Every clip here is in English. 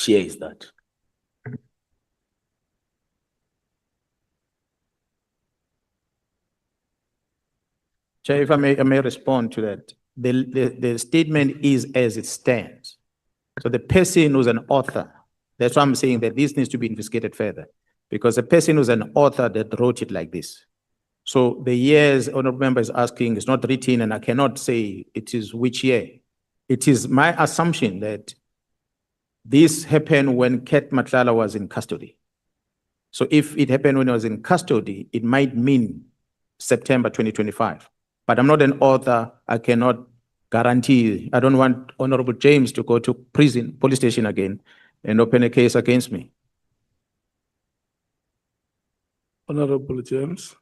Chair is that? Chair, if I may respond to that. The statement is as it stands. So the person who's an author, that's why I'm saying that this needs to be investigated further, because the person who's an author that wrote it like this. So the years honorable member is asking is not written, and I cannot say it is which year. It is my assumption that this happened when Kat Matlala was in custody. So if it happened when I was in custody, it might mean September 2025. But I'm not an author. I cannot guarantee. I don't want Honorable James to go to prison, police station again, and open a case against me. Honorable James.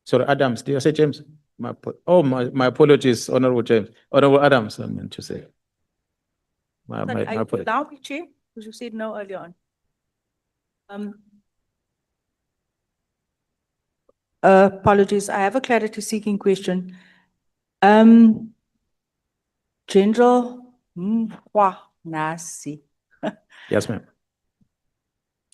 Sorry, Adams. Did I say James? My apologies, Honorable James. Honorable Adams, I meant to say. My apologies. Now, Chair, because you said no earlier on. Apologies, I have a clarity seeking question. General Nasi, Yes, ma'am.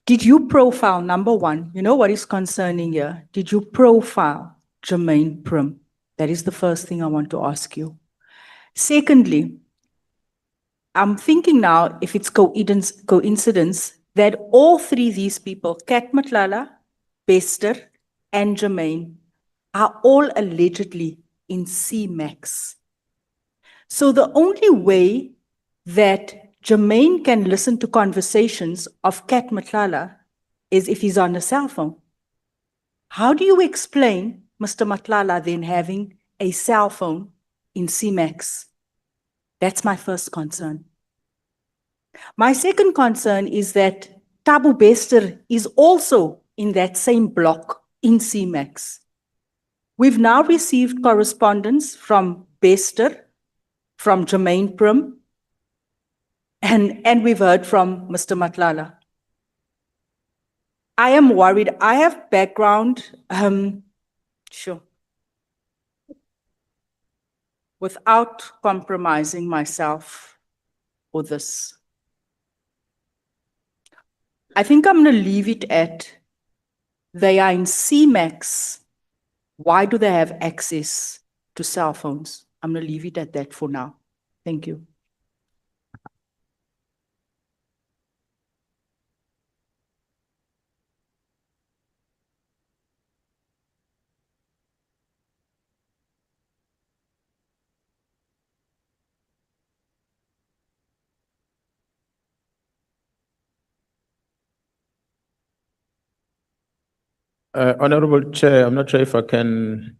did you profile, number one, you know what is concerning here? Did you profile Jermaine Prim? That is the first thing I want to ask you. Secondly, I'm thinking now if it's coincidence that all three these people, Kat Matlala, Bester, and Jermaine, are all allegedly in CMAX. So the only way that Jermaine can listen to conversations of Kat Matlala is if he's on a cell phone. How do you explain Mr. Matlala then having a cell phone in CMAX? That's my first concern. My second concern is that Thabo Bester is also in that same block in CMAX. We've now received correspondence from Bester, from Jermaine Prim, and we've heard from Mr. Matlala. I am worried. I have background, sure, without compromising myself with this. I think I'm going to leave it at they are in CMAX. Why do they have access to cell phones? I'm going to leave it at that for now. Thank you. Honorable Chair, I'm not sure if I can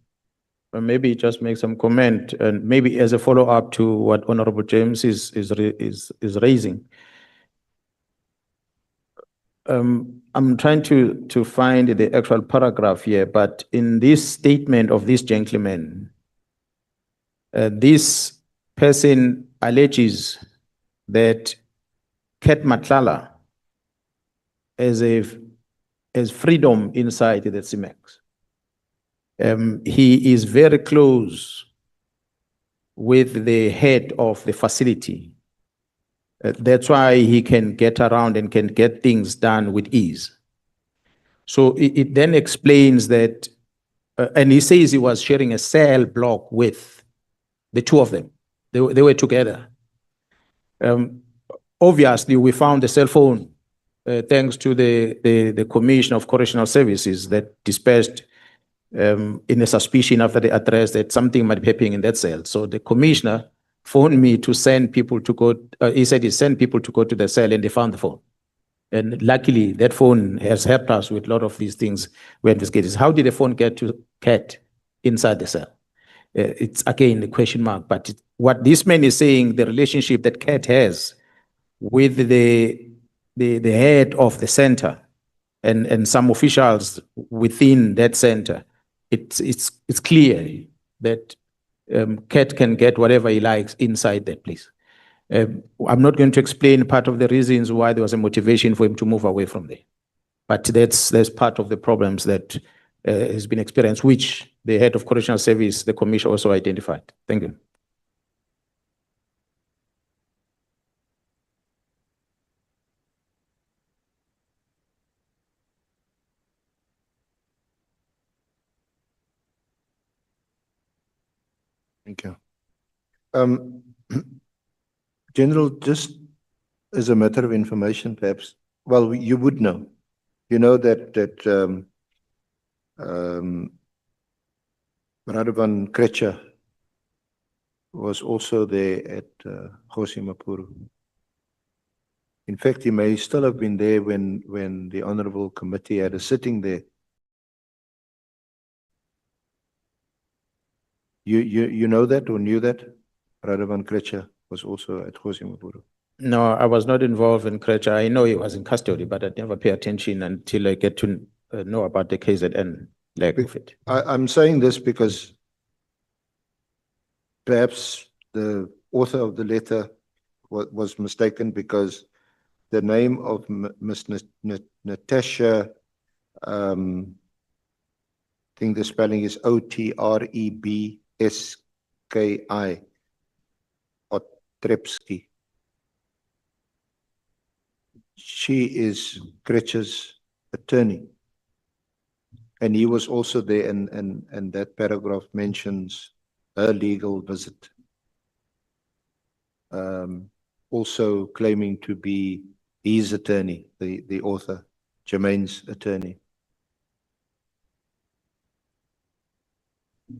maybe just make some comment, and maybe as a follow-up to what Honorable James is raising. I'm trying to find the actual paragraph here, but in this statement of this gentleman, this person alleges that Kat Matlala has freedom inside the CMAX. He is very close with the head of the facility. That's why he can get around and can get things done with ease. So it then explains that, and he says he was sharing a cell block with the two of them. They were together. Obviously, we found the cell phone thanks to the Commission of Correctional Services that dispatched in a suspicion after the address that something might be happening in that cell. So the commissioner phoned me to send people to go, he said he sent people to go to the cell and they found the phone. And luckily that phone has helped us with a lot of these things we investigated. How did the phone get to Kat inside the cell? It's again a question mark, but what this man is saying, the relationship that Kat has with the head of the center and some officials within that center, it's clear that Kat can get whatever he likes inside that place. I'm not going to explain part of the reasons why there was a motivation for him to move away from there, but that's part of the problems that has been experienced, which the head of correctional service, the commission, also identified. Thank you. Thank you. General, just as a matter of information, perhaps, well, you would know. You know that Radovan Krecha was also there at Kgosi Mampuru. In fact, he may still have been there when the Honorable Committee had a sitting there. You know that or knew that? Radovan Krecha was also at Kgosi Mampuru. No, I was not involved in Krecha. I know he was in custody, but I never pay attention until I get to know about the KZN leg of it. I'm saying this because perhaps the author of the letter was mistaken, because the name of Miss Natasha, I think the spelling is Otrebski, Otrepski. She is Krecha's attorney. And he was also there, and that paragraph mentions her legal visit. Also claiming to be his attorney, the author, Jermaine's attorney.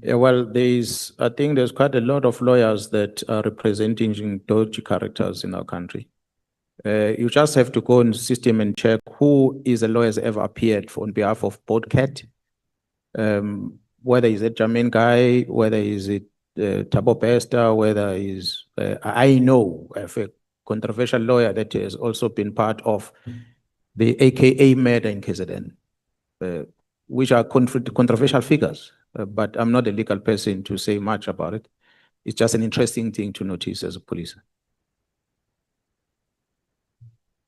Yeah, well, I think there's quite a lot of lawyers that are representing dodgy characters in our country. You just have to go in the system and check who is a lawyer has ever appeared on behalf of Bodcat. Whether it's a Jermaine guy, whether is it Thabo Bester, whether is I know of a controversial lawyer that has also been part of the AKA murder in KZN, which are controversial figures. But I'm not a legal person to say much about it. It's just an interesting thing to notice as a police.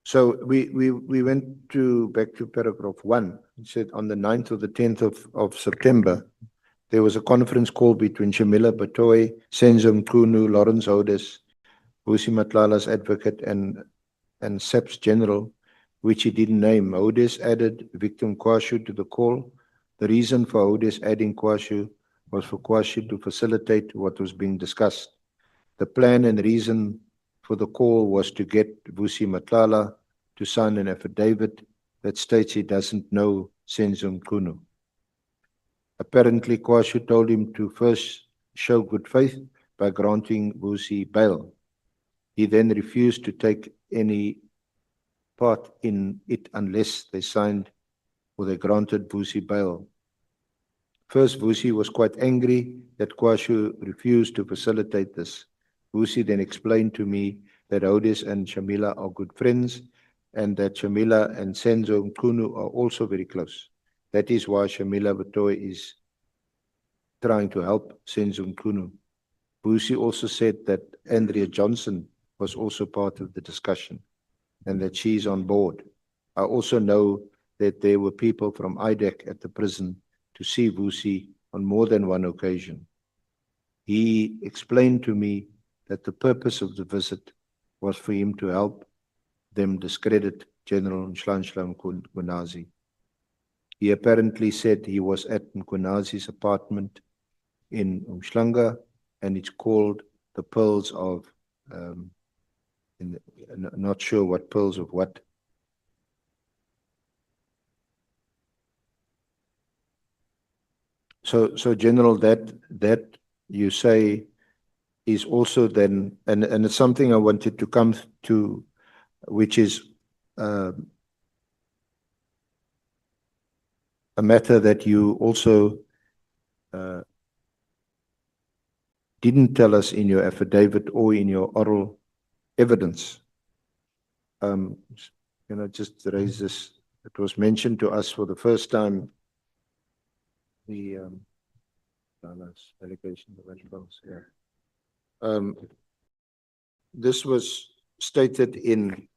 So we went back to paragraph 1. It said on the 9th or the 10th of September, there was a conference call between Shamila Batoy, Senzo Mkhunu, Lawrence Odes, Kgosi Matlala's advocate, and SAPS General, which he didn't name. Odes added victim Kwashu to the call. The reason for Odes adding Kwashu was for Kwashu to facilitate what was being discussed. The plan and reason for the call was to get Kgosi Matlala to sign an affidavit that states he doesn't know Senzo Mkhunu. Apparently, Kwashu told him to first show good faith by granting Kgosi bail. He then refused to take any part in it unless they signed or they granted Kgosi bail. First, Kgosi was quite angry that Kwashu refused to facilitate this. Kgosi then explained to me that Odes and Shamila are good friends, and that Shamila and Senzo Mkhunu are also very close. That is why Shamila Batoy is trying to help Senzo Mkhunu. Kgosi also said that Andrea Johnson was also part of the discussion and that she's on board. I also know that there were people from IDEC at the prison to see Kgosi on more than one occasion. He explained to me that the purpose of the visit was for him to help them discredit General Nhlanhla Mkhwanazi. He apparently said he was at Mkhwanazi's apartment in Umhlanga, and it's called the Pearls of, not sure what pearls of what. So General, that you say is also then, and it's something I wanted to come to, which is a matter that you also didn't tell us in your affidavit or in your oral evidence. Just raise this. It was mentioned to us for the first time, the allegation of vegetables. Yeah. This was stated in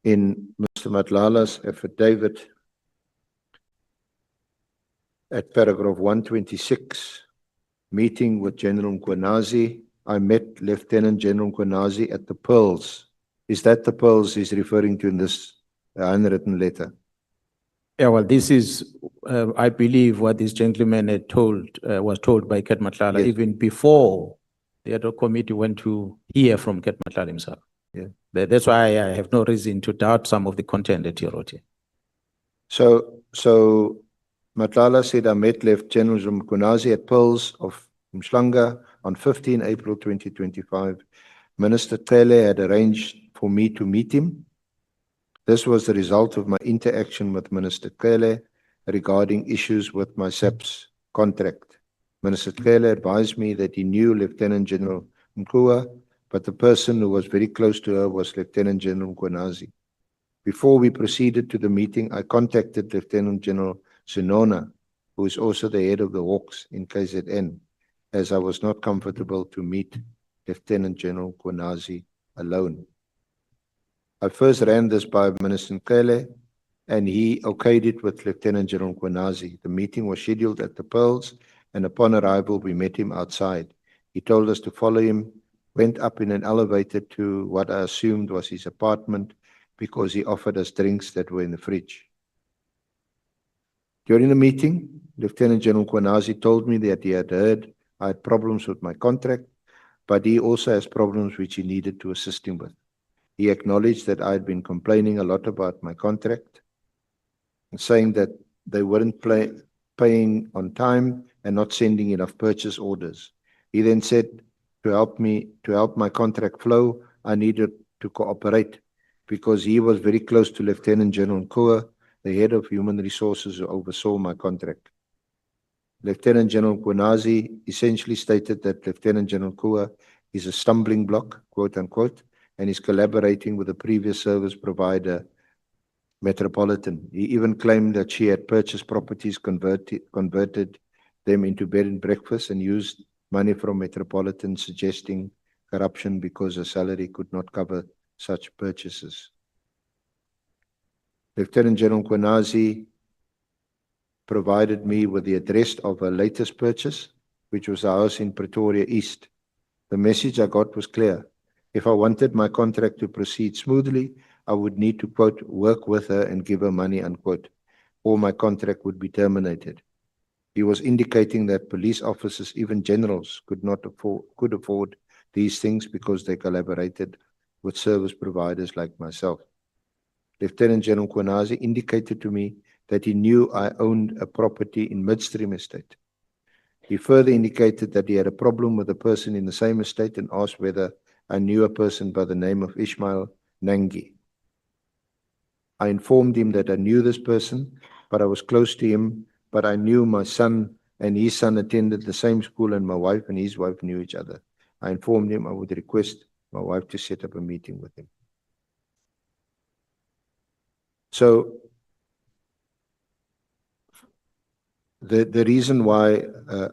Mr. Matlala's affidavit at paragraph 126, meeting with General Mkhwanazi. I met Lieutenant General Mkhwanazi at the Pearls. Is that the Pearls he's referring to in this handwritten letter? Yeah, well, this is, I believe, what this gentleman had was told by Ket Matlala Yes. even before the ad hoc committee went to hear from Ket Matlala himself. Yeah. That's why I have no reason to doubt some of the content that he wrote here. So Matlala said, I met Lieutenant General Mkunazi at Pearls of Mshlanga on 15 April 2025. Minister Tele had arranged for me to meet him. This was the result of my interaction with Minister Tele regarding issues with my SAPS contract. Minister Tele advised me that he knew Lieutenant General Mkua, but the person who was very close to her was Lieutenant General Mkunazi. Before we proceeded to the meeting, I contacted Lieutenant General Sinona, who is also the head of the Hawks in KZN, as I was not comfortable to meet Lieutenant General Mkunazi alone. I first ran this by Minister Nkele, and he okayed it with Lieutenant General Mkunazi. The meeting was scheduled at the Pearls, and upon arrival, we met him outside. He told us to follow him, went up in an elevator to what I assumed was his apartment, because he offered us drinks that were in the fridge. During the meeting, Lieutenant General Mkunazi told me that he had heard I had problems with my contract, but he also has problems which he needed to assist him with. He acknowledged that I had been complaining a lot about my contract and saying that they weren't paying on time and not sending enough purchase orders. He then said to help my contract flow, I needed to cooperate, because he was very close to Lieutenant General Nkua, the head of human resources, who oversaw my contract. Lieutenant General Mkunazi essentially stated that Lieutenant General Nkua is a stumbling block, quote unquote, and is collaborating with the previous service provider, Metropolitan. He even claimed that she had purchased properties, converted them into bed and breakfast, and used money from Metropolitan, suggesting corruption because her salary could not cover such purchases. Lieutenant General Mkunazi provided me with the address of her latest purchase, which was a house in Pretoria East. The message I got was clear. If I wanted my contract to proceed smoothly, I would need to, quote, work with her and give her money, unquote, or my contract would be terminated. He was indicating that police officers, even generals, could afford these things because they collaborated with service providers like myself. Lieutenant General Mkunazi indicated to me that he knew I owned a property in Midstream Estate. He further indicated that he had a problem with a person in the same estate and asked whether I knew a person by the name of Ishmael Nangi. I informed him that I knew this person, but I was close to him, but I knew my son and his son attended the same school, and my wife and his wife knew each other. I informed him I would request my wife to set up a meeting with him. So the reason why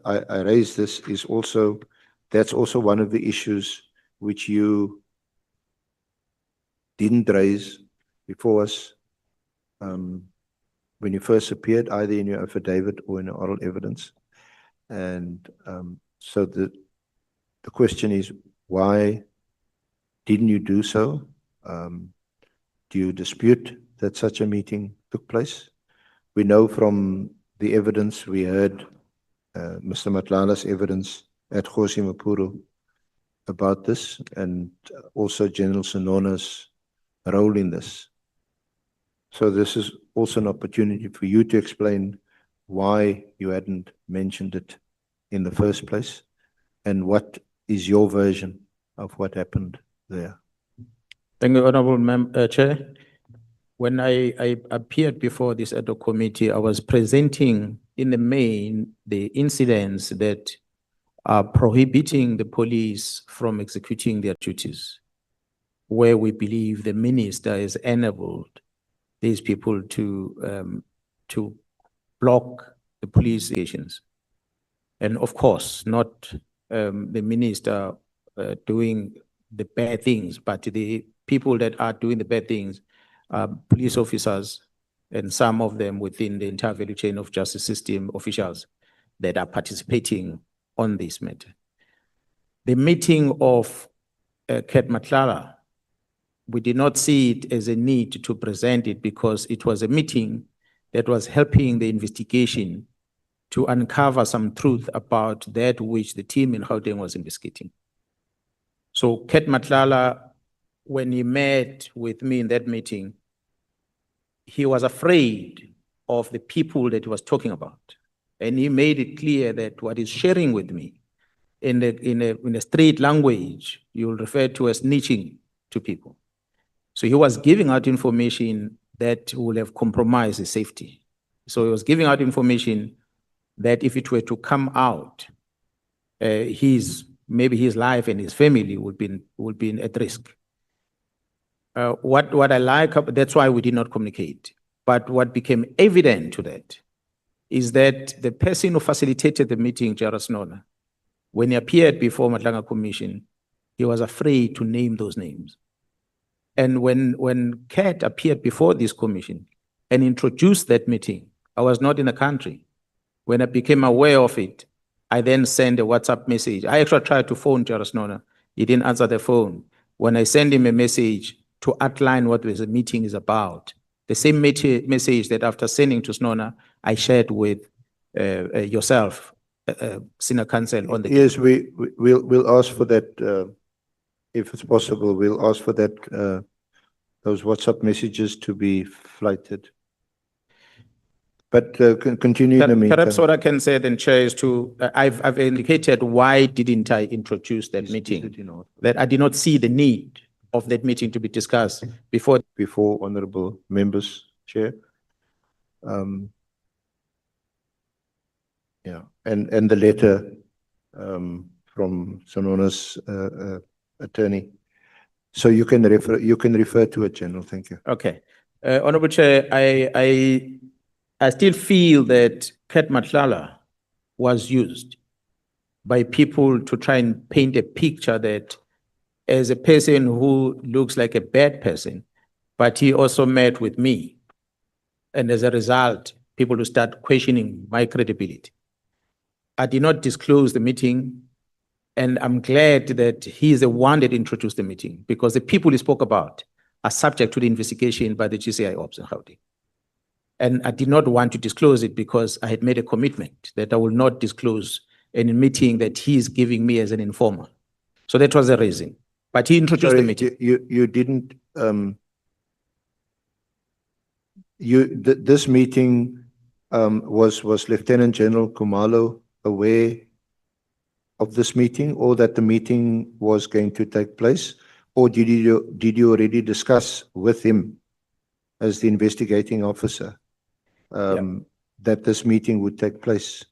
I raise this is also, that's also one of the issues which you didn't raise before us when you first appeared, either in your affidavit or in oral evidence. And so the question is, why didn't you do so? Do you dispute that such a meeting took place? We know from the evidence we heard, Mr. Matlala's evidence at Kgosi Mampuru about this, and also General Sinona's role in this. So this is also an opportunity for you to explain why you hadn't mentioned it in the first place, and what is your version of what happened there. Thank you, Honorable Chair. When I appeared before this ad hoc committee, I was presenting in the main the incidents that are prohibiting the police from executing their duties, where we believe the minister has enabled these people to block the police stations. And of course, not the minister doing the bad things, but the people that are doing the bad things, police officers, and some of them within the entire value chain of justice system officials that are participating on this matter. The meeting of Ket Matlala, we did not see it as a need to present it because it was a meeting that was helping the investigation to uncover some truth about that which the team in Gauteng was investigating. So Ket Matlala, when he met with me in that meeting, he was afraid of the people that he was talking about. And he made it clear that what he's sharing with me in a straight language, you'll refer to as snitching to people. So he was giving out information that would have compromised his safety. So he was giving out information that if it were to come out, maybe his life and his family would be at risk. What I like, that's why we did not communicate. But what became evident to that is that the person who facilitated the meeting, Jairus Nona, when he appeared before Matlala Commission, he was afraid to name those names. And when Kat appeared before this commission and introduced that meeting, I was not in the country. When I became aware of it, I then sent a WhatsApp message. I actually tried to phone Jairus Nona. He didn't answer the phone. When I sent him a message to outline what the meeting is about, the same message that after sending to Snona, I shared with yourself, Senior Counsel on the. Yes, we'll ask for that, if it's possible, we'll ask for that, those WhatsApp messages to be flighted. But continue in the meantime. Perhaps what I can say then, Chair, is I've indicated why didn't I introduce that meeting, that I did not see the need of that meeting to be discussed before Honorable members, Chair. Yeah, and the letter from Sanona's attorney. So you can refer to it, General. Thank you. Okay. Honorable Chair, I still feel that Ket Matlala was used by people to try and paint a picture that as a person who looks like a bad person, but he also met with me. And as a result, people will start questioning my credibility. I did not disclose the meeting, and I'm glad that he is the one that introduced the meeting, because the people he spoke about are subject to the investigation by the GCI Ops in Gauteng. And I did not want to disclose it because I had made a commitment that I will not disclose any meeting that he is giving me as an informer. So that was the reason. But he introduced the meeting. You didn't, this meeting, was Lieutenant General Kumalo aware of this meeting, or that the meeting was going to take place? Or did you already discuss with him as the investigating officer, that this meeting would take place?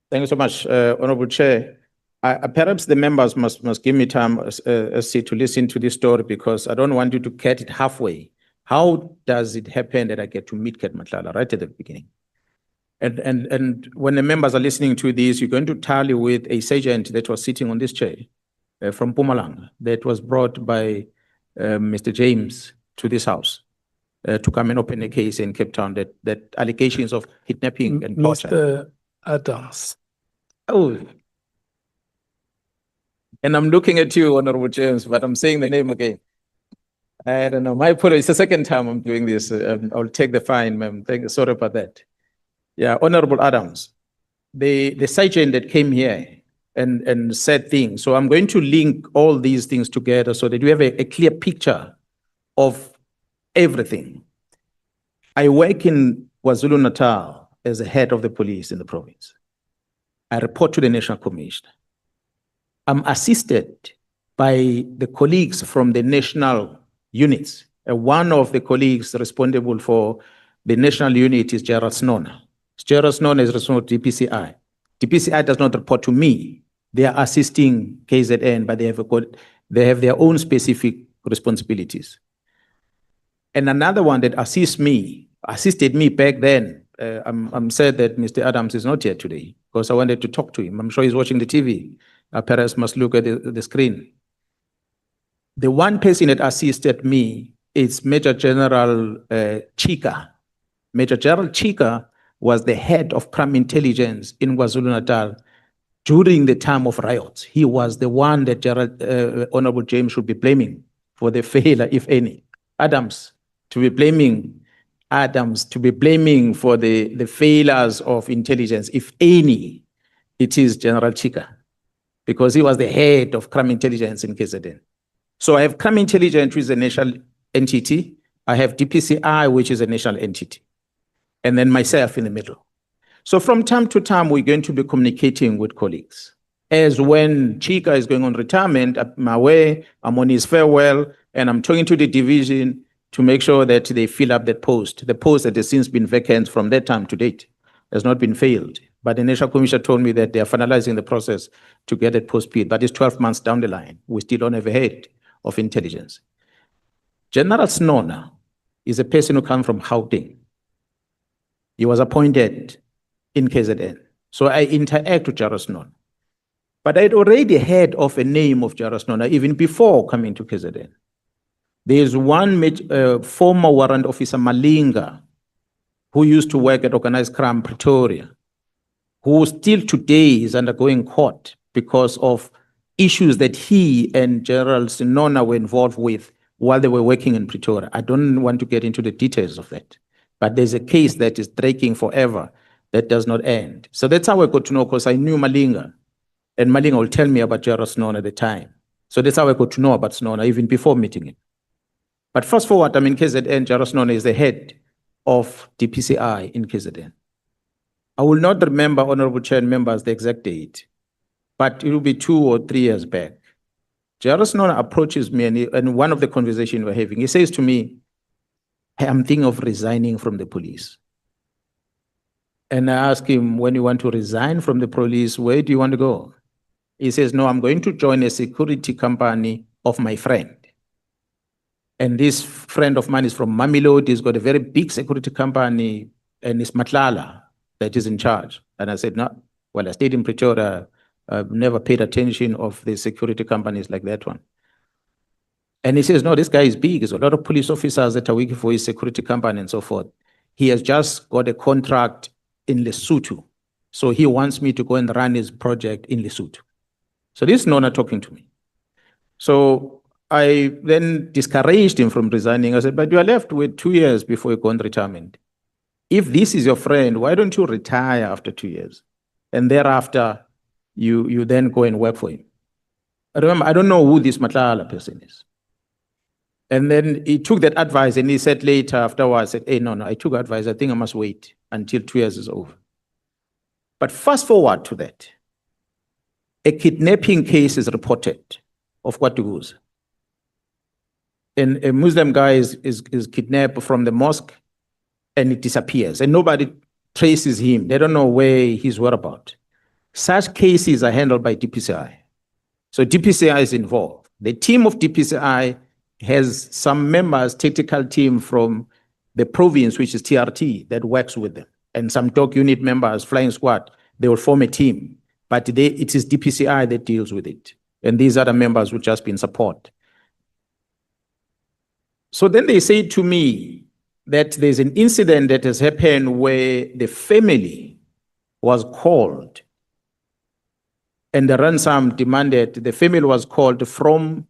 Thank you so much, Honorable Chair. Perhaps the members must give me time to listen to this story, because I don't want you to get it halfway. How does it happen that I get to meet Ket Matlala right at the beginning? And when the members are listening to this, you're going to tally with a sergeant that was sitting on this chair from Mpumalanga that was brought by Mr. James to this house to come and open a case in Cape Town, that allegations of kidnapping and torture. Mr. Adams. Oh. And I'm looking at you, Honorable James, but I'm saying the name again. I don't know. My apologies. It's the second time I'm doing this. I'll take the fine, ma'am. Sorry about that. Yeah, Honorable Adams, the sergeant that came here and said things. So I'm going to link all these things together so that you have a clear picture of everything. I work in KwaZulu-Natal as the head of the police in the province. I report to the National Commissioner. I'm assisted by the colleagues from the national units. One of the colleagues responsible for the national unit is Jairus Nona. Jairus Nona is responsible to DPCI. DPCI does not report to me. They are assisting KZN, but they have their own specific responsibilities. And another one that assisted me back then, I'm sad that Mr. Adams is not here today, because I wanted to talk to him. I'm sure he's watching the TV. Perhaps must look at the screen. The one person that assisted me is Major General Chika. Major General Chika was the head of crime intelligence in KwaZulu-Natal during the time of riots. He was the one that Honorable James should be blaming for the failure, if any. Adams to be blaming Adams to be blaming for the failures of intelligence, if any, it is General Chika, because he was the head of crime intelligence in KZN. So I have crime intelligence, which is a national entity. I have DPCI, which is a national entity, and then myself in the middle. So from time to time, we're going to be communicating with colleagues. As when Chika is going on retirement, I'm away, I'm on his farewell, and I'm talking to the division to make sure that they fill up that post. The post that has since been vacant from that time to date has not been filled. But the National Commission told me that they are finalizing the process to get that post filled, but it's 12 months down the line. We still don't have a head of intelligence. General Snona is a person who comes from Gauteng. He was appointed in KZN. So I interact with General Snona. But I'd already heard of a name of General Snona even before coming to KZN. There's one former warrant officer, Malinga, who used to work at Organized Crime Pretoria, who still today is undergoing court because of issues that he and General Sinona were involved with while they were working in Pretoria. I don't want to get into the details of that, but there's a case that is dragging forever that does not end. So that's how I got to know, because I knew Malinga, and Malinga will tell me about General Sinona at the time. So that's how I got to know about Sinona even before meeting him. But fast forward, I'm in KZN, General Sinona is the head of DPCI in KZN. I will not remember, Honorable Chair and members, the exact date, but it will be 2 or 3 years back. General Sinona approaches me, and one of the conversations we're having, he says to me, hey, I'm thinking of resigning from the police. And I ask him, when you want to resign from the police, where do you want to go? He says, no, I'm going to join a security company of my friend. And this friend of mine is from Mamelodi. He's got a very big security company, and it's Matlala that is in charge. And I said, no, well, I stayed in Pretoria. I've never paid attention of the security companies like that one. And he says, no, this guy is big. There's a lot of police officers that are working for his security company and so forth. He has just got a contract in Lesotho. So he wants me to go and run his project in Lesotho. So this is Nona talking to me. So I then discouraged him from resigning. I said, but you are left with 2 years before you go on retirement. If this is your friend, why don't you retire after 2 years? And thereafter, you then go and work for him. Remember, I don't know who this Matlala person is. And then he took that advice, and he said later afterwards, said, hey, no, I took advice. I think I must wait until 2 years is over. But fast forward to that. A kidnapping case is reported of Kgosi. And a Muslim guy is kidnapped from the mosque, and it disappears, and nobody traces him. They don't know where he's whereabouts. Such cases are handled by DPCI. So DPCI is involved. The team of DPCI has some members, technical team from the province, which is TRT, that works with them. And some dog unit members, flying squad, they will form a team. But it is DPCI that deals with it. And these other members will just be in support. So then they say to me that there's an incident that has happened where the family was called, and the ransom demanded, the family was called from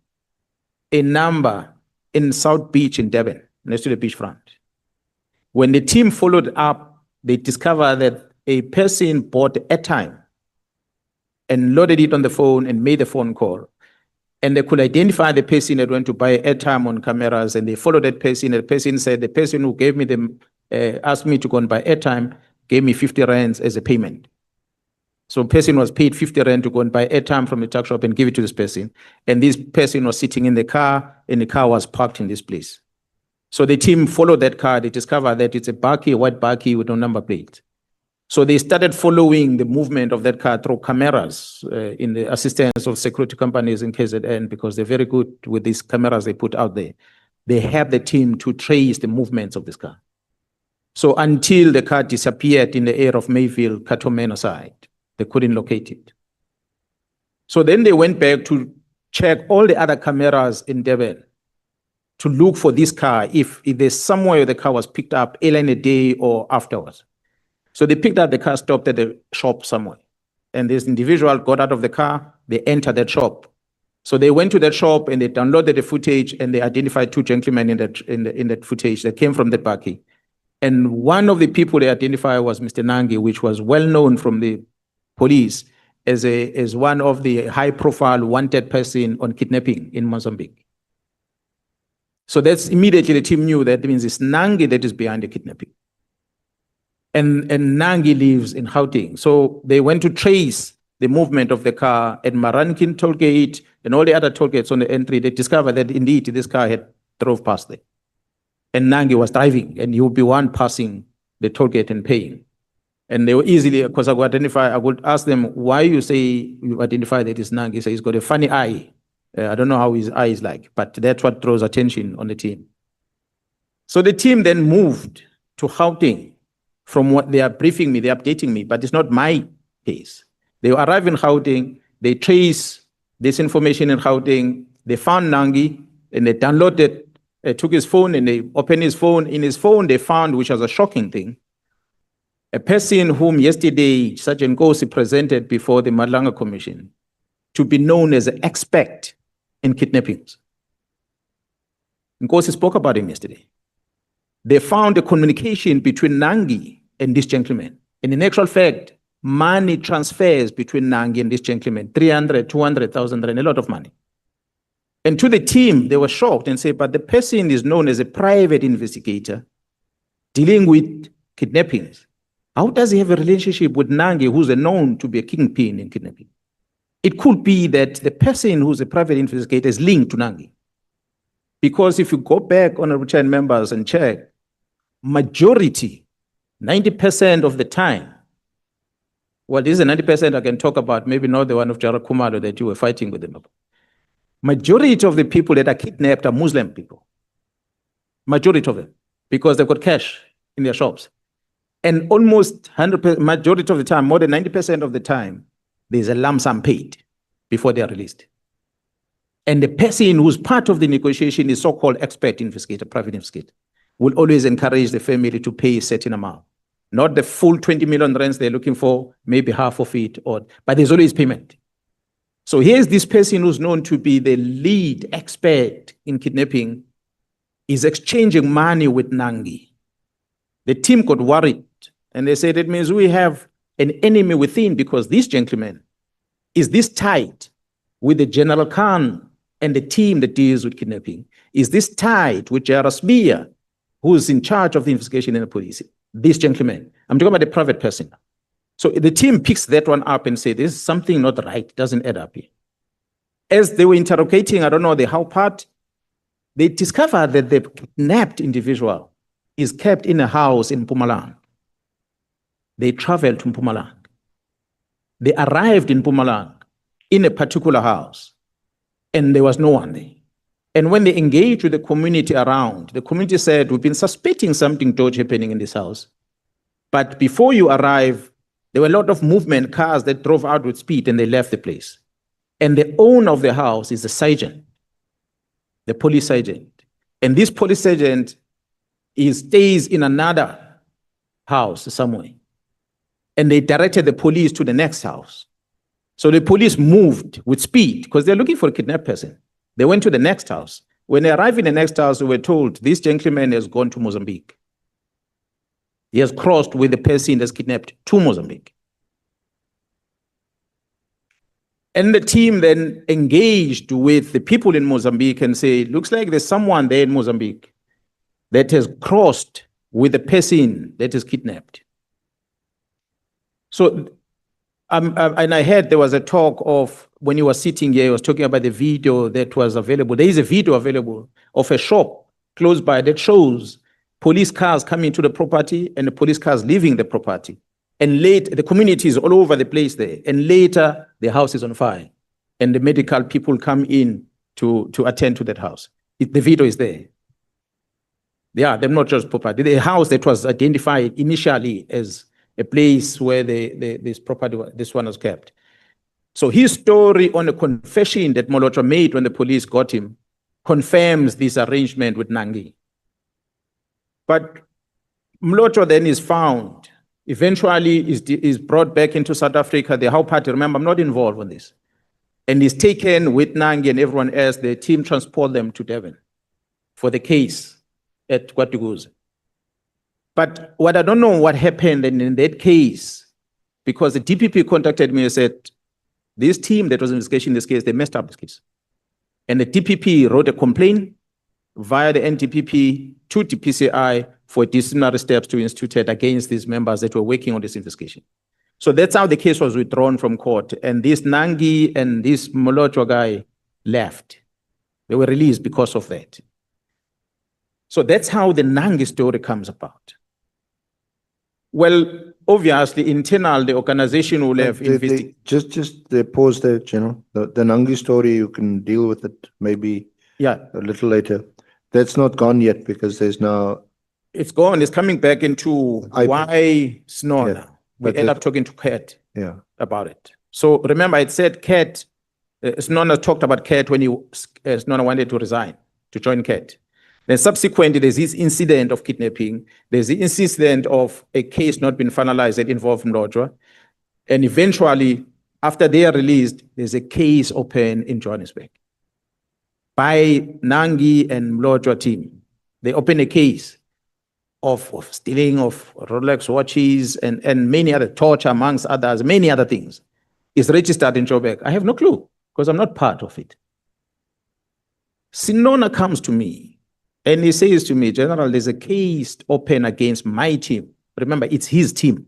a number in South Beach in Durban, next to the beachfront. When the team followed up, they discovered that a person bought airtime and loaded it on the phone and made the phone call. And they could identify the person that went to buy airtime on cameras, and they followed that person. And the person said, the person who gave me asked me to go and buy airtime, gave me 50 rands as a payment. So a person was paid 50 rand to go and buy airtime from the tuck shop and give it to this person. And this person was sitting in the car, and the car was parked in this place. So the team followed that car. They discovered that it's a white bakkie with no number plate. So they started following the movement of that car through cameras in the assistance of security companies in KZN, because they're very good with these cameras they put out there. They have the team to trace the movements of this car. So until the car disappeared in the area of Mayville, Katomeno side, they couldn't locate it. So then they went back to check all the other cameras in Durban to look for this car, if there's somewhere the car was picked up early in the day or afterwards. So they picked up the car, stopped at the shop somewhere. And this individual got out of the car, they entered that shop. So they went to that shop and they downloaded the footage, and they identified 2 gentlemen in that footage that came from that bakkie. And one of the people they identified was Mr. Nangi, which was well known from the police as one of the high-profile wanted person on kidnapping in Mozambique. So that's immediately the team knew that means it's Nangi that is behind the kidnapping. And Nangi lives in Gauteng. So they went to trace the movement of the car at Marankin toll gate and all the other toll gates on the entry. They discovered that indeed this car had drove past there. And Nangi was driving, and he would be one passing the toll gate and paying. And they were easily, because I would identify, I would ask them, why you say you identify that it's Nangi? So he's got a funny eye. I don't know how his eye is like, but that's what draws attention on the team. So the team then moved to Gauteng. From what they are briefing me, they're updating me, but it's not my case. They arrive in Gauteng, they trace this information in Gauteng, they found Nangi, and they downloaded, took his phone, and they opened his phone. In his phone, they found, which was a shocking thing, a person whom yesterday Sergeant Kgosi presented before the Matlala Commission to be known as an expert in kidnappings. Kgosi spoke about him yesterday. They found a communication between Nangi and this gentleman. And in actual fact, money transfers between Nangi and this gentleman, 300, 200,000 rand, a lot of money. And to the team, they were shocked and said, but the person is known as a private investigator dealing with kidnappings. How does he have a relationship with Nangi, who's known to be a kingpin in kidnapping? It could be that the person who's a private investigator is linked to Nangi. Because if you go back on the chain members and check, majority, 90% of the time, well, this is a 90% I can talk about, maybe not the one of Jara Kumalo that you were fighting with them about. Majority of the people that are kidnapped are Muslim people. Majority of them, because they've got cash in their shops. And almost 100%, majority of the time, more than 90% of the time, there's a lump sum paid before they are released. And the person who's part of the negotiation is so-called expert investigator, private investigator, will always encourage the family to pay a certain amount. Not the full 20 million rands they're looking for, maybe half of it, but there's always payment. So here's this person who's known to be the lead expert in kidnapping, is exchanging money with Nangi. The team got worried, and they said, it means we have an enemy within, because this gentleman is this tight with the General Khan and the team that deals with kidnapping. Is this tied with Jarasmia, who's in charge of the investigation in the police? This gentleman. I'm talking about the private person. So the team picks that one up and say, this is something not right, it doesn't add up here. As they were interrogating, I don't know the how part, they discovered that the kidnapped individual is kept in a house in Mpumalanga. They traveled to Mpumalanga. They arrived in Mpumalanga in a particular house, and there was no one there. And when they engaged with the community around, the community said, we've been suspecting something dodgy happening in this house. But before you arrive, there were a lot of movement, cars that drove out with speed, and they left the place. And the owner of the house is the sergeant, the police sergeant. And this police sergeant stays in another house somewhere. And they directed the police to the next house. So the police moved with speed because they're looking for a kidnapped person. They went to the next house. When they arrived in the next house, they were told, this gentleman has gone to Mozambique. He has crossed with the person that's kidnapped to Mozambique. And the team then engaged with the people in Mozambique and said, looks like there's someone there in Mozambique that has crossed with the person that is kidnapped. So, and I heard there was a talk of, when you were sitting here, I was talking about the video that was available. There is a video available of a shop close by that shows police cars coming to the property and the police cars leaving the property. And late, the community is all over the place there. And later, the house is on fire. And the medical people come in to attend to that house. The video is there. Yeah, they're not just property. The house that was identified initially as a place where this one was kept. So his story on a confession that Molotra made when the police got him confirms this arrangement with Nangi. But Molotra then is found, eventually is brought back into South Africa. The How Party, remember, I'm not involved in this. And is taken with Nangi and everyone else. The team transport them to Devon for the case at Kgosi. But what I don't know what happened in that case, because the DPP contacted me and said, this team that was investigating this case, they messed up this case. And the DPP wrote a complaint via the NDPP to the PCI for disciplinary steps to be instituted against these members that were working on this investigation. So that's how the case was withdrawn from court. And this Nangi and this Molocho guy left. They were released because of that. So that's how the Nangi story comes about. Well, obviously, internal, the organization will have investigated. Just the pause there, General. The Nangi story, you can deal with it maybe Yeah, a little later. That's not gone yet because there's now, it's gone. It's coming back into why Snona. Yeah, We but end the- up talking to Kat yeah. about it. So remember, I said Kat, Snona talked about Kat when Snona wanted to resign, to join Kat. Then subsequently, there's this incident of kidnapping. There's the incident of a case not being finalized that involved Mlodra. And eventually, after they are released, there's a case open in Johannesburg by Nangi and Mlodra team. They open a case of stealing of Rolex watches and many other torture, amongst others, many other things. It's registered in Joburg. I have no clue because I'm not part of it. Sinona comes to me and he says to me, General, there's a case open against my team. Remember, it's his team.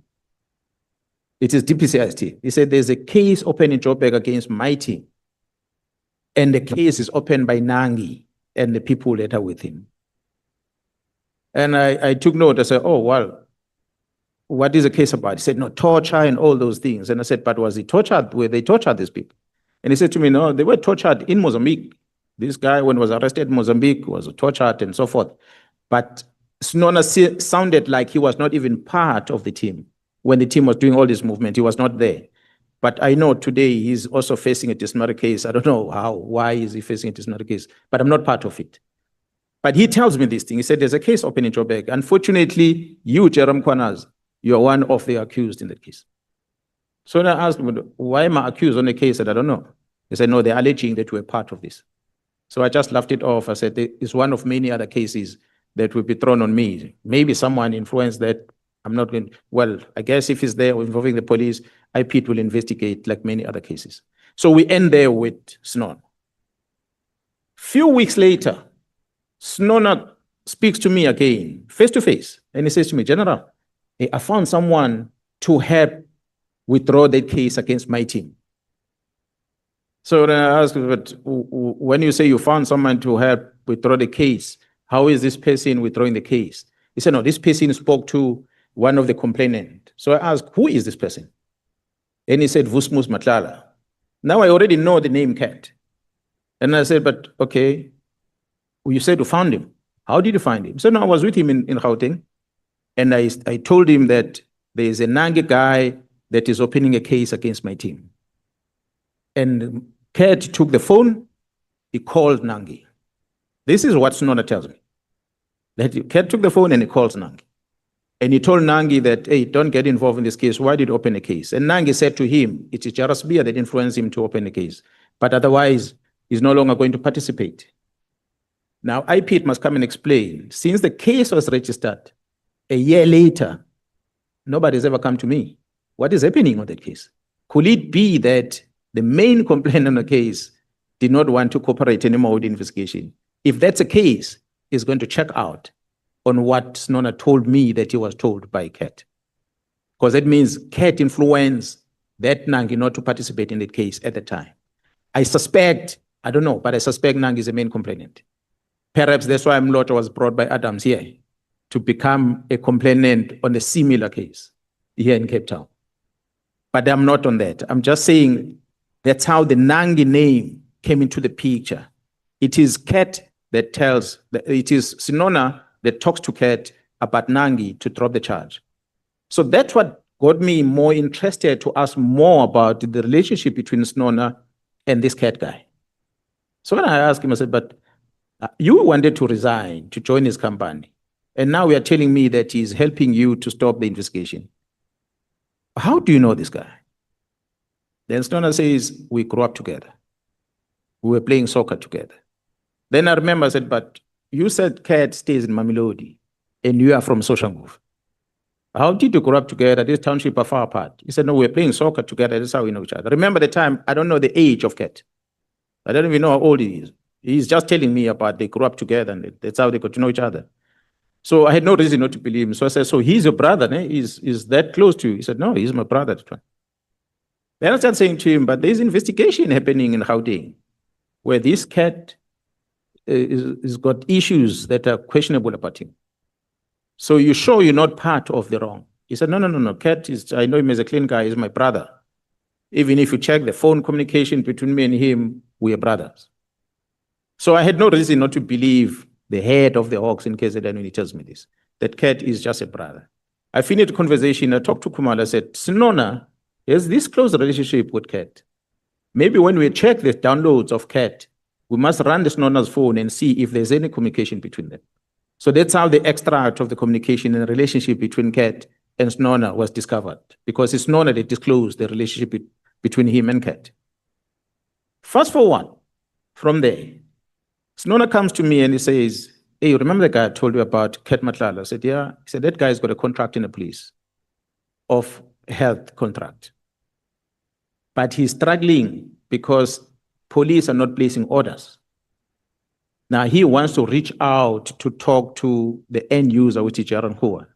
It is DPCI's team. He said, there's a case open in Joburg against my team. And the case is opened by Nangi and the people that are with him. And I took note. I said, oh, well, what is the case about? He said, no, torture and all those things. And I said, but was he tortured? Were they tortured, these people? And he said to me, no, they were tortured in Mozambique. This guy, when he was arrested in Mozambique, was tortured and so forth. But Snona sounded like he was not even part of the team. When the team was doing all this movement, he was not there. But I know today he's also facing a disciplinary case. I don't know why is he facing a disciplinary case, but I'm not part of it. But he tells me this thing. He said, there's a case open in Joburg. Unfortunately, you, Jerome Kwanas, you're one of the accused in that case. So then I asked him, why am I accused on a case that I don't know? He said, no, they're alleging that we're part of this. So I just laughed it off. I said, it's one of many other cases that will be thrown on me. Maybe someone influenced that. I'm not going, well, I guess if it's there involving the police, IPT will investigate like many other cases. So we end there with Snona. Few weeks later, Snona speaks to me again, face to face, and he says to me, General, I found someone to help withdraw that case against my team. So then I asked, but when you say you found someone to help withdraw the case, how is this person withdrawing the case? He said, no, this person spoke to one of the complainants. So I asked, who is this person? And he said, Vusmus Matlala. Now I already know the name Cat. And I said, but okay, you said you found him. How did you find him? So no, I was with him in Gauteng. And I told him that there is a Nangi guy that is opening a case against my team. And Cat took the phone, he called Nangi. This is what Snona tells me. That Cat took the phone and he calls Nangi. And he told Nangi that, hey, don't get involved in this case. Why did you open a case? And Nangi said to him, it is Jarasbia that influenced him to open the case. But otherwise, he's no longer going to participate. Now, IPT must come and explain. Since the case was registered, a year later, nobody's ever come to me. What is happening on that case? Could it be that the main complainant on the case did not want to cooperate anymore with the investigation? If that's the case, he's going to check out on what Snona told me that he was told by Cat. Because that means Cat influenced that Nangi not to participate in the case at the time. I suspect, I don't know, but I suspect Nangi is the main complainant. Perhaps that's why Mlotha was brought by Adams here to become a complainant on a similar case here in Cape Town. But I'm not on that. I'm just saying that's how the Nangi name came into the picture. It is Cat that tells, it is Sinona that talks to Cat about Nangi to drop the charge. So that's what got me more interested to ask more about the relationship between Snona and this Cat guy. So when I asked him, I said, but you wanted to resign to join his company, and now we are telling me that he's helping you to stop the investigation. How do you know this guy? Then Snona says, we grew up together. We were playing soccer together. Then I remember I said, but you said Cat stays in Mamelodi and you are from Soshanguve. how did you grow up together? This township are far apart. He said, no, we're playing soccer together. That's how we know each other. Remember the time, I don't know the age of Cat. I don't even know how old he is. He's just telling me about they grew up together and that's how they got to know each other. So I had no reason not to believe him. So I said, so he's your brother, ne? Is that close to you? He said, no, he's my brother. Then I started saying to him, but there's investigation happening in Gauteng where this Cat is got issues that are questionable about him. So you sure you're not part of the wrong? He said, no. Cat is, I know him as a clean guy, he's my brother. Even if you check the phone communication between me and him, we are brothers. So I had no reason not to believe the head of the Hawks in KZN when he tells me this, that Cat is just a brother. I finished the conversation, I talked to Kumalo, I said, Sinona has this close relationship with Cat. Maybe when we check the downloads of Cat, we must run the Sinona's phone and see if there's any communication between them. So that's how the extract of the communication and the relationship between Cat and Snona was discovered, because it's Snona that disclosed the relationship between him and Cat. Fast forward from there, Snona comes to me and he says, hey, you remember the guy I told you about, Cat Matlala? I said, yeah. He said, that guy's got a contract in the police of health contract. But he's struggling because police are not placing orders. Now he wants to reach out to talk to the end user, which is Jaron Hua.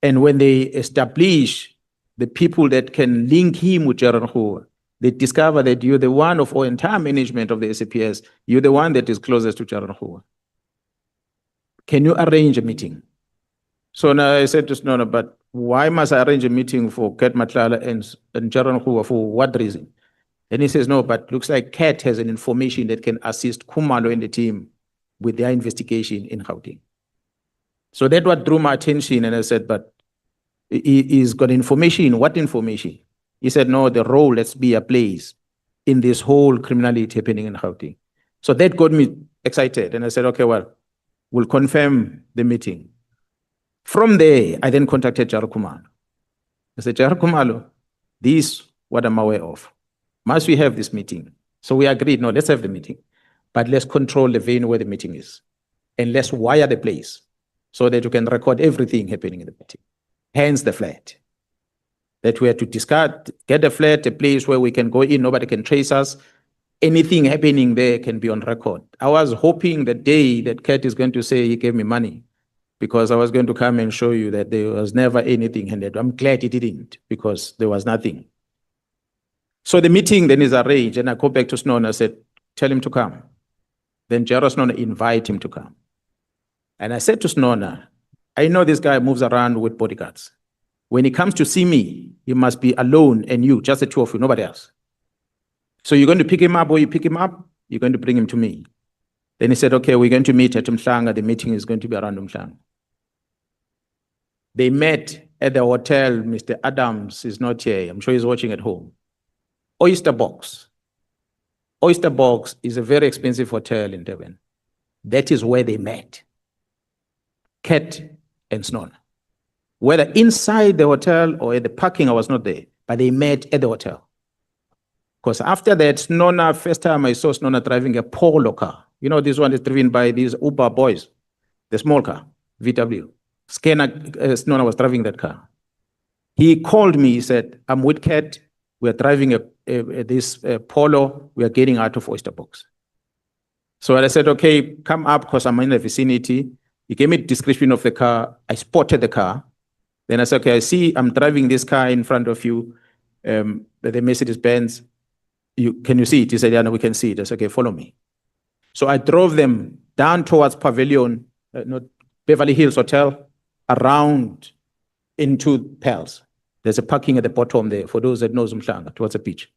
And when they establish the people that can link him with Jaron Hua, they discover that you're the one of our entire management of the SAPS, you're the one that is closest to Jaron Hua. Can you arrange a meeting? So now I said to Snona, but why must I arrange a meeting for Cat Matlala and Jaron Hua? For what reason? And he says, no, but looks like Cat has an information that can assist Kumalo and the team with their investigation in Gauteng. So that what drew my attention, and I said, but he's got information. What information? He said, no, the role that's be a place in this whole criminality happening in Gauteng. So that got me excited. And I said, okay, well, we'll confirm the meeting. From there, I then contacted Jaro Kumalo. I said, Jaro Kumalo, this is what I'm aware of. Must we have this meeting? So we agreed, no, let's have the meeting, but let's control the venue where the meeting is. And let's wire the place so that you can record everything happening in the meeting. Hence the flat. That we had to discard, get a flat, a place where we can go in, nobody can trace us. Anything happening there can be on record. I was hoping the day that Cat is going to say he gave me money, because I was going to come and show you that there was never anything handed. I'm glad he didn't, because there was nothing. So the meeting then is arranged, and I go back to Snona, I said, tell him to come. Then Jaro Snona invite him to come. And I said to Snona, I know this guy moves around with bodyguards. When he comes to see me, he must be alone and you, just the two of you, nobody else. So you're going to pick him up, or you pick him up, you're going to bring him to me. Then he said, okay, we're going to meet at Mhlanga. The meeting is going to be around Mhlanga. They met at the hotel. Mr. Adams is not here. I'm sure he's watching at home. Oyster Box. Oyster Box is a very expensive hotel in Durban. That is where they met. Cat and Snona. Whether inside the hotel or at the parking, I was not there, but they met at the hotel. Because after that, Snona, first time I saw Snona driving a Polo car. You know, this one is driven by these Uber boys, the small car, VW. Snona was driving that car. He called me, he said, I'm with Cat. We're driving this Polo. We are getting out of Oyster Box. So I said, okay, come up because I'm in the vicinity. He gave me a description of the car. I spotted the car. Then I said, okay, I see I'm driving this car in front of you, the Mercedes-Benz. Can you see it? He said, yeah, no, we can see it. I said, okay, follow me. So I drove them down towards Pavilion, Beverly Hills Hotel, around into Pels. There's a parking at the bottom there for those that know Mhlanga, towards the beach.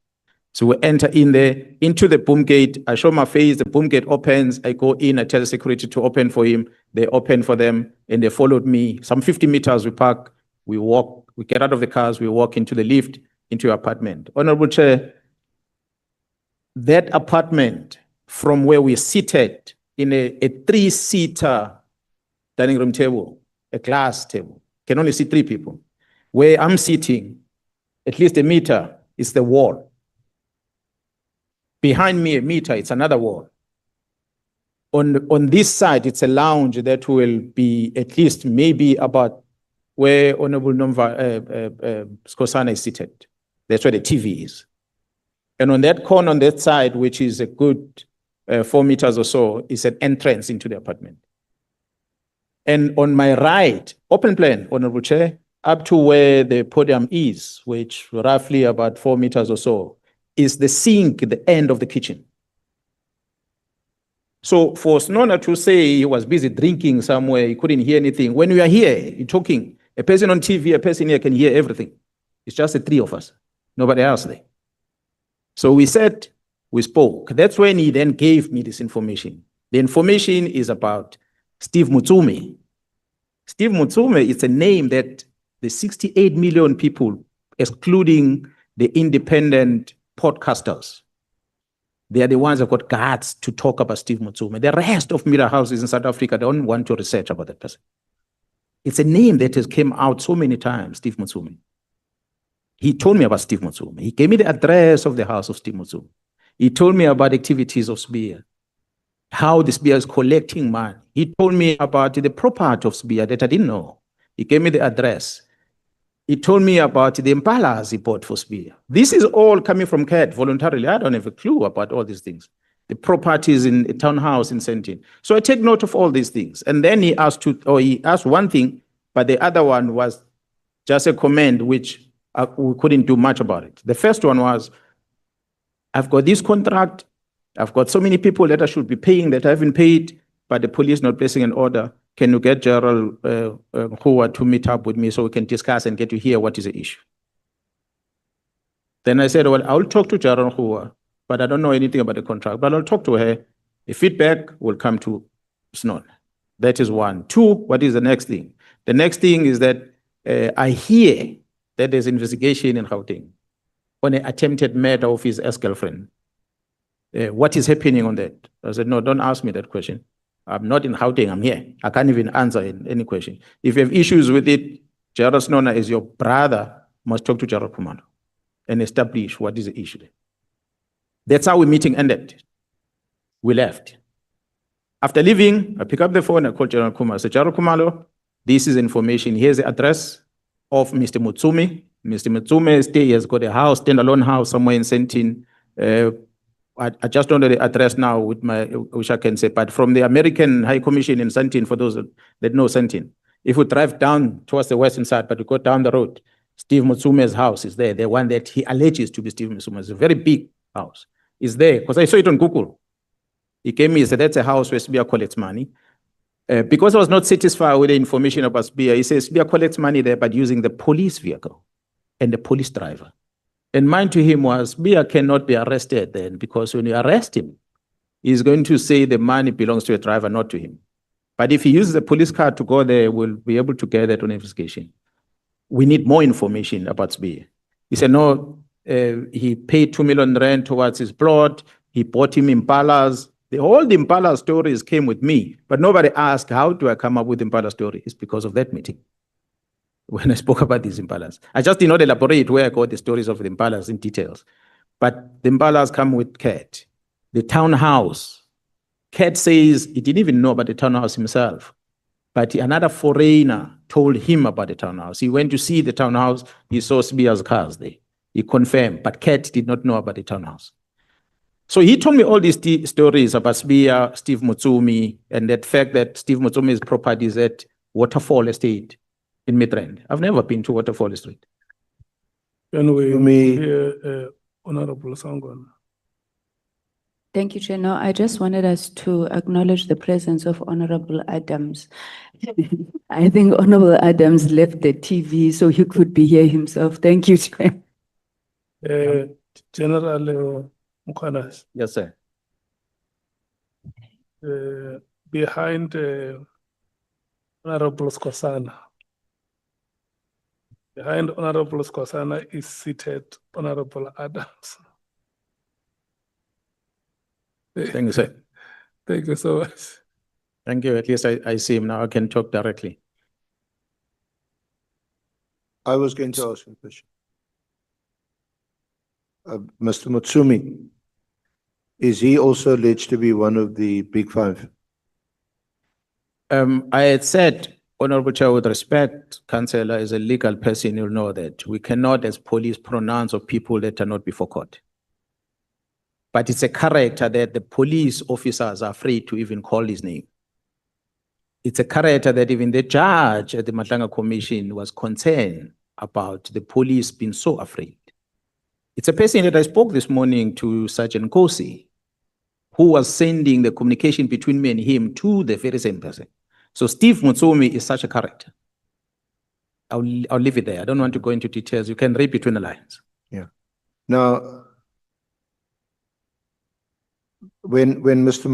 So we enter in there, into the boom gate. I show my face, the boom gate opens. I go in, I tell the security to open for him. They open for them, and they followed me. Some 50 meters, we park, we walk, we get out of the cars, we walk into the lift, into your apartment. Honorable Chair, that apartment from where we're seated in a 3-seater dining room table, a glass table, can only sit 3 people. Where I'm sitting, at least a meter, is the wall. Behind me, a meter, it's another wall. On this side, it's a lounge that will be at least maybe about where Honorable Skosana is seated. That's where the TV is. And on that corner on that side, which is a good 4 meters or so, is an entrance into the apartment. And on my right, open plan, Honorable Chair, up to where the podium is, which roughly about 4 meters or so, is the sink, the end of the kitchen. So for Snona to say he was busy drinking somewhere, he couldn't hear anything. When we are here, you're talking, a person on TV, a person here can hear everything. It's just the three of us, nobody else there. So we said, we spoke. That's when he then gave me this information. The information is about Steve Mutsume. Steve Mutsume is a name that the 68 million people, excluding the independent podcasters, they are the ones that got guts to talk about Steve Mutsume. The rest of media houses in South Africa don't want to research about that person. It's a name that has come out so many times, Steve Mutsume. He told me about Steve Mutsume. He gave me the address of the house of Steve Mutsume. He told me about activities of SBIA, how the SBIA is collecting money. He told me about the property of SBIA that I didn't know. He gave me the address. He told me about the impalas he bought for SBIA. This is all coming from CAD voluntarily. I don't have a clue about all these things. The properties in a townhouse in Sentin. So I take note of all these things. And then he asked one thing, but the other one was just a comment which we couldn't do much about it. The first one was, I've got this contract. I've got so many people that I should be paying that I haven't paid, but the police not placing an order. Can you get Gerald Hua to meet up with me so we can discuss and get to hear what is the issue? Then I said, well, I'll talk to Gerald Hua, but I don't know anything about the contract, but I'll talk to her. The feedback will come to Snon. That is one. Two, what is the next thing? The next thing is that I hear that there's investigation in Gauteng on an attempted murder of his ex-girlfriend. What is happening on that? I said, no, don't ask me that question. I'm not in Gauteng, I'm here. I can't even answer any question. If you have issues with it, Gerald Snona is your brother, must talk to Gerald Kumalo and establish what is the issue there. That's how the meeting ended. We left. After leaving, I pick up the phone, I call Gerald Kumalo. I said, Gerald Kumalo, this is information. Here's the address of Mr. Mutsume. Mr. Mutsume has got a house, standalone house somewhere in Sentin. I just don't know the address now with which I can say, but from the American High Commission in Sentin, for those that know Sentin, if we drive down towards the western side, but we go down the road, Steve Mutsume's house is there, the one that he alleges to be Steve Mutsume. It's a very big house. It's there, because I saw it on Google. He came and said, that's a house where SBIA collects money. Because I was not satisfied with the information about SBIA, he says SBIA collects money there, but using the police vehicle and the police driver. And mine to him was, SBIA cannot be arrested then, because when you arrest him, he's going to say the money belongs to a driver, not to him. But if he uses a police car to go there, we'll be able to get that on investigation. We need more information about SBIA. He said, no, he paid 2 million rand towards his plot. He bought him impalas. All the impala stories came with me, but nobody asked, how do I come up with impala story? It's because of that meeting. When I spoke about these impalas, I just did not elaborate where I got the stories of the impalas in details, but the impalas come with Cat. The townhouse, Cat says he didn't even know about the townhouse himself, but another foreigner told him about the townhouse. He went to see the townhouse, he saw SBIA's cars there. He confirmed, but Cat did not know about the townhouse. So he told me all these stories about SBIA, Steve Mutsume, and that fact that Steve Mutsume's property is at Waterfall Estate in Midrand. I've never been to Waterfall Estate. Anyway, Honorable Sangwan. Thank you, Chair. No, I just wanted us to acknowledge the presence of Honorable Adams. I think Honorable Adams left the TV so he could be here himself. Thank you, Chair. General Mukhanas, Yes, sir. behind Honorable Skosana. Behind Honorable Skosana is seated Honorable Adams. Thank you, sir. Thank you so much. Thank you. At least I see him now. I can talk directly. I was going to ask a question. Mr. Mutsume, is he also alleged to be one of the big five? I had said Honorable Chair, with respect, Councillor, as a legal person, you'll know that we cannot, as police, pronounce of people that are not before court. But it's a character that the police officers are afraid to even call his name. It's a character that even the judge at the Matlala Commission was concerned about the police being so afraid. It's a person that I spoke this morning to Sergeant Kgosi, who was sending the communication between me and him to the very same person. So Steve Mutsomi is such a character. I'll leave it there. I don't want to go into details. You can read between the lines. Yeah. Now, when Mr.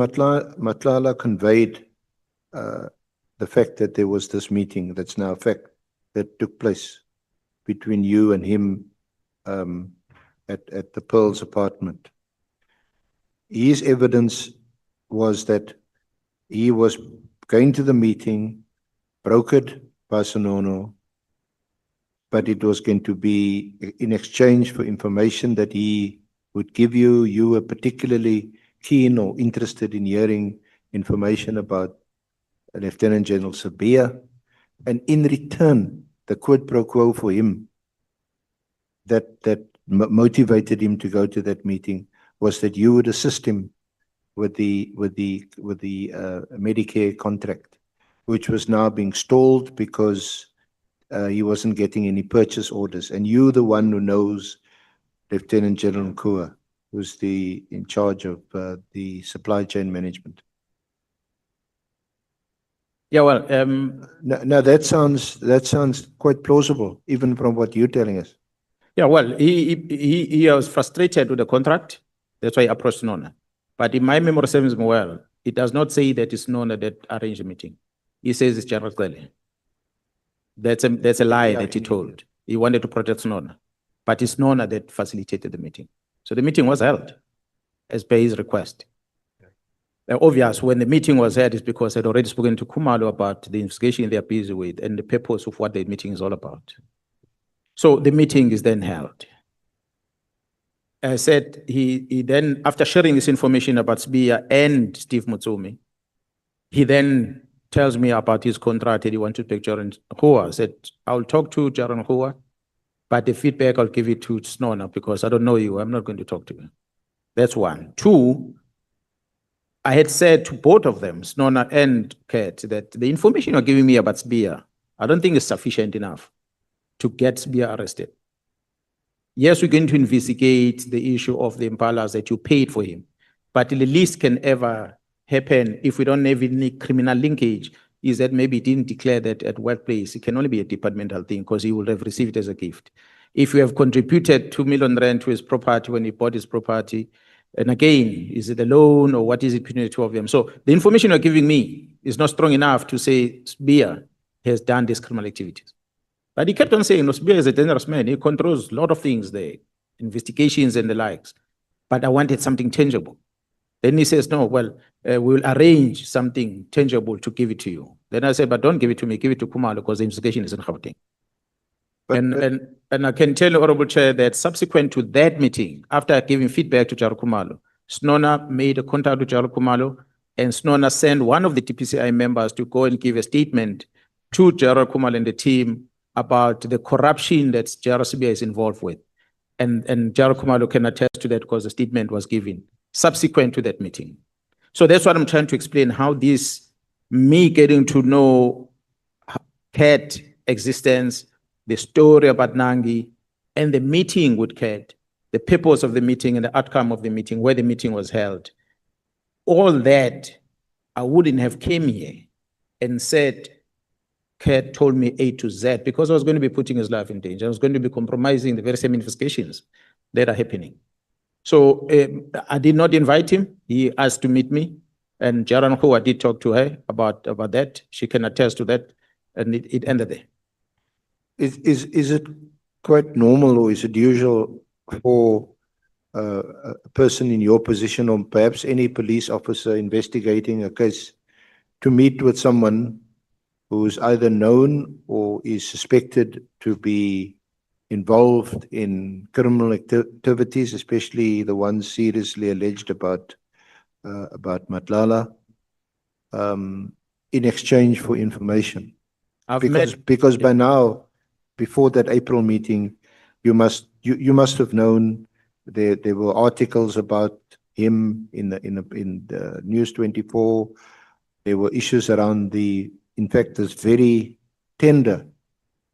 Matlala conveyed the fact that there was this meeting that's now a fact that took place between you and him at the Pearl's apartment, his evidence was that he was going to the meeting, brokered by Sonono, but it was going to be in exchange for information that he would give you. You were particularly keen or interested in hearing information about Lieutenant General Sabia, and in return, the quid pro quo for him that motivated him to go to that meeting was that you would assist him with the Medicare contract, which was now being stalled because he wasn't getting any purchase orders. And you, the one who knows Lieutenant General Nkua, who's in charge of the supply chain management. Yeah, well, Now that sounds quite plausible, even from what you're telling us. yeah, well, he was frustrated with the contract. That's why he approached Nona. But in my memory serves me well, it does not say that it's Nona that arranged the meeting. He says it's General Clearly. That's a lie that he told. He wanted to protect Nona, but it's Nona that facilitated the meeting. So the meeting was held as per his request. Obvious, when the meeting was held is because I'd already spoken to Khumalo about the investigation they're busy with and the purpose of what the meeting is all about. So the meeting is then held. I said he then, after sharing this information about Sbia and Steve Mutsomi, he then tells me about his contract and he wants to take Jaron Hua. I said, I'll talk to Jaron Hua, but the feedback I'll give it to Snona because I don't know you. I'm not going to talk to you. That's one. Two, I had said to both of them, Snona and Kat, that the information you're giving me about Sbia, I don't think is sufficient enough to get Sbia arrested. Yes, we're going to investigate the issue of the impalas that you paid for him, but the least can ever happen if we don't have any criminal linkage is that maybe he didn't declare that at workplace. It can only be a departmental thing because he would have received it as a gift. If you have contributed 2 million rand to his property when he bought his property, and again, is it a loan or what is it between the two of them? So the information you're giving me is not strong enough to say Sbia has done these criminal activities. But he kept on saying, no, Sbia is a dangerous man. He controls a lot of things there, investigations and the likes. But I wanted something tangible. Then he says, no, well, we'll arrange something tangible to give it to you. Then I said, but don't give it to me, give it to Khumalo because the investigation is in Gauteng. And I can tell you, Honorable Chair, that subsequent to that meeting, after giving feedback to Jaro Khumalo, Snona made a contact with Jaro Khumalo, and Snona sent one of the TPCI members to go and give a statement to Jaro Khumalo and the team about the corruption that Jaro Sibia is involved with. And Jaro Khumalo can attest to that because the statement was given subsequent to that meeting. So that's what I'm trying to explain, how this, me getting to know Kat existence, the story about Nangi, and the meeting with Kat, the purpose of the meeting and the outcome of the meeting, where the meeting was held, all that, I wouldn't have came here and said, Kat told me A to Z, because I was going to be putting his life in danger. I was going to be compromising the very same investigations that are happening. So I did not invite him. He asked to meet me, and Jaron Hua did talk to her about that. She can attest to that, and it ended there. Is it quite normal or is it usual for a person in your position or perhaps any police officer investigating a case to meet with someone who's either known or is suspected to be involved in criminal activities, especially the ones seriously alleged about Matlala, in exchange for information? I've Because, met, because by now, before that April meeting, you must have known there were articles about him in the News 24. There were issues around in fact, this very tender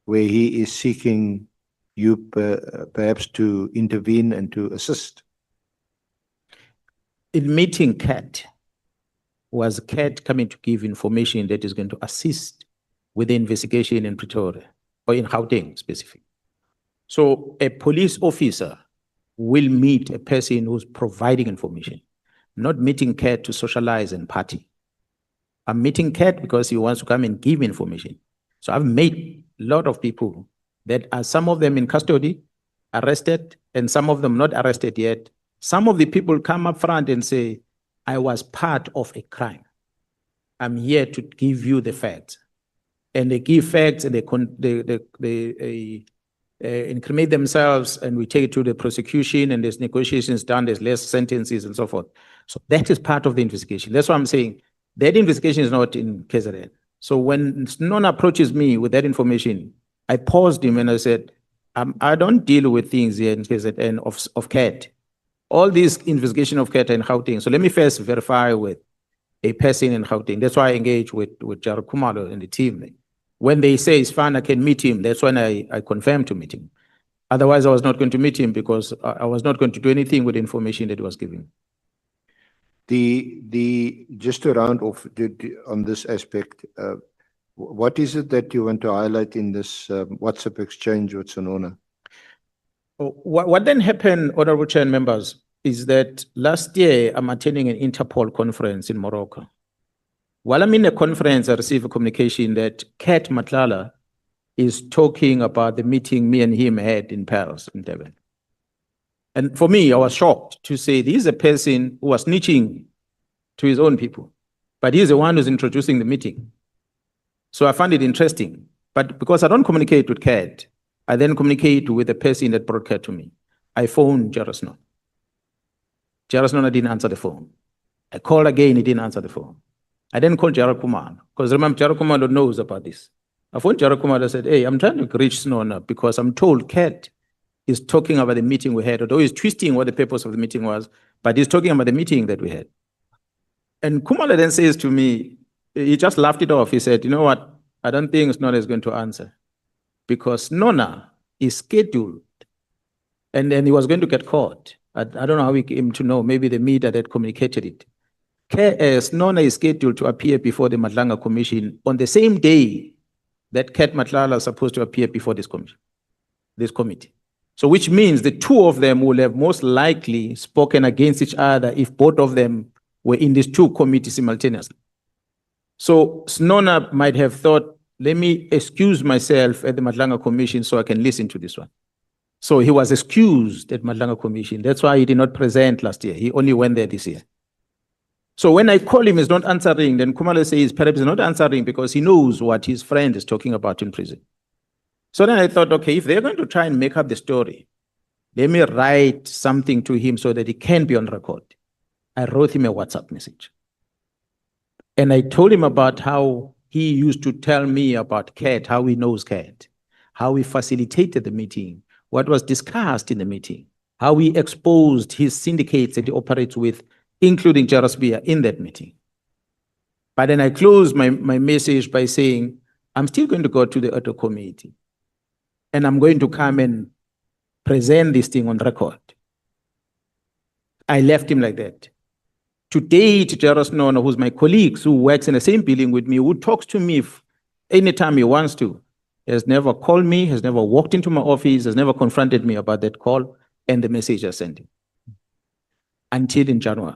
where he is seeking you perhaps to intervene and to assist. in meeting CAT, was CAT coming to give information that is going to assist with the investigation in Pretoria or in Gauteng specifically. So a police officer will meet a person who's providing information, not meeting CAT to socialize and party. I'm meeting CAT because he wants to come and give information. So I've met a lot of people that are, some of them in custody, arrested, and some of them not arrested yet. Some of the people come up front and say, I was part of a crime. I'm here to give you the facts. And they give facts and they incriminate themselves, and we take it to the prosecution, and there's negotiations done, there's less sentences and so forth. So that is part of the investigation. That's why I'm saying that investigation is not in KZN. So when Nona approaches me with that information, I paused him and I said, I don't deal with things here in KZN of CAT. All these investigation of CAT and Gauteng. So let me first verify with a person in Gauteng. That's why I engage with Jared Kumalo and the team. When they say it's fine, I can meet him, that's when I confirm to meet him. Otherwise, I was not going to meet him because I was not going to do anything with the information that he was giving. Just to round off on this aspect, what is it that you want to highlight in this WhatsApp exchange with Sonona? What then happened, Honorable Chair and members, is that last year I'm attending an Interpol conference in Morocco. While I'm in the conference, I received a communication that Kat Matlala is talking about the meeting me and him had in Paris, in Durban. And for me, I was shocked to say this is a person who was snitching to his own people, but he's the one who's introducing the meeting. So I found it interesting. But because I don't communicate with Kat, I then communicate with the person that brought Kat to me. I phoned Jarasno. Jarasno didn't answer the phone. I called again, he didn't answer the phone. I then called Jared Kumar, because remember, Jared Kumar knows about this. I phoned Jared Kumar and said, hey, I'm trying to reach Snona because I'm told Kat is talking about the meeting we had, although he's twisting what the purpose of the meeting was, but he's talking about the meeting that we had. And Kumala then says to me, he just laughed it off. He said, you know what? I don't think Snona is going to answer because Nona is scheduled and then he was going to get caught. I don't know how he came to know. Maybe the media that communicated it. Nona is scheduled to appear before the Matlala Commission on the same day that Kat Matlala is supposed to appear before this commission, this committee. So which means the two of them will have most likely spoken against each other if both of them were in these two committees simultaneously. So Snona might have thought, let me excuse myself at the Matlala Commission so I can listen to this one. So he was excused at Matlala Commission. That's why he did not present last year. He only went there this year. So when I call him, he's not answering. Then Kumala says perhaps he's not answering because he knows what his friend is talking about in prison. So then I thought, okay, if they're going to try and make up the story, let me write something to him so that he can be on record. I wrote him a WhatsApp message. And I told him about how he used to tell me about Kat, how he knows Kat, how he facilitated the meeting, what was discussed in the meeting, how he exposed his syndicates that he operates with, including Jarasbia, in that meeting. But then I closed my message by saying, I'm still going to go to the auto committee and I'm going to come and present this thing on record. I left him like that. Today, Jaros Nono, who's my colleague, who works in the same building with me, who talks to me anytime he wants to, has never called me, has never walked into my office, has never confronted me about that call and the message I sent him. Until in January,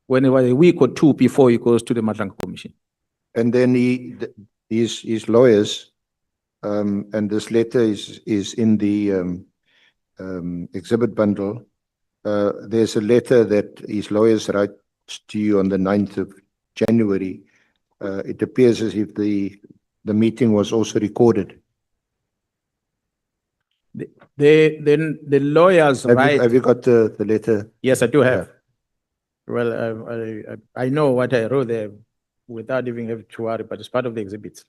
when it was a week or two before he goes to the Matlala Commission. And then his lawyers, and this letter is in the exhibit bundle. There's a letter that his lawyers write to you on the 9th of January. It appears as if the meeting was also recorded. The lawyers write. Have you got the letter? Yes, I do have. Yeah. Well, I know what I wrote there without even having to worry, but it's part of the exhibits.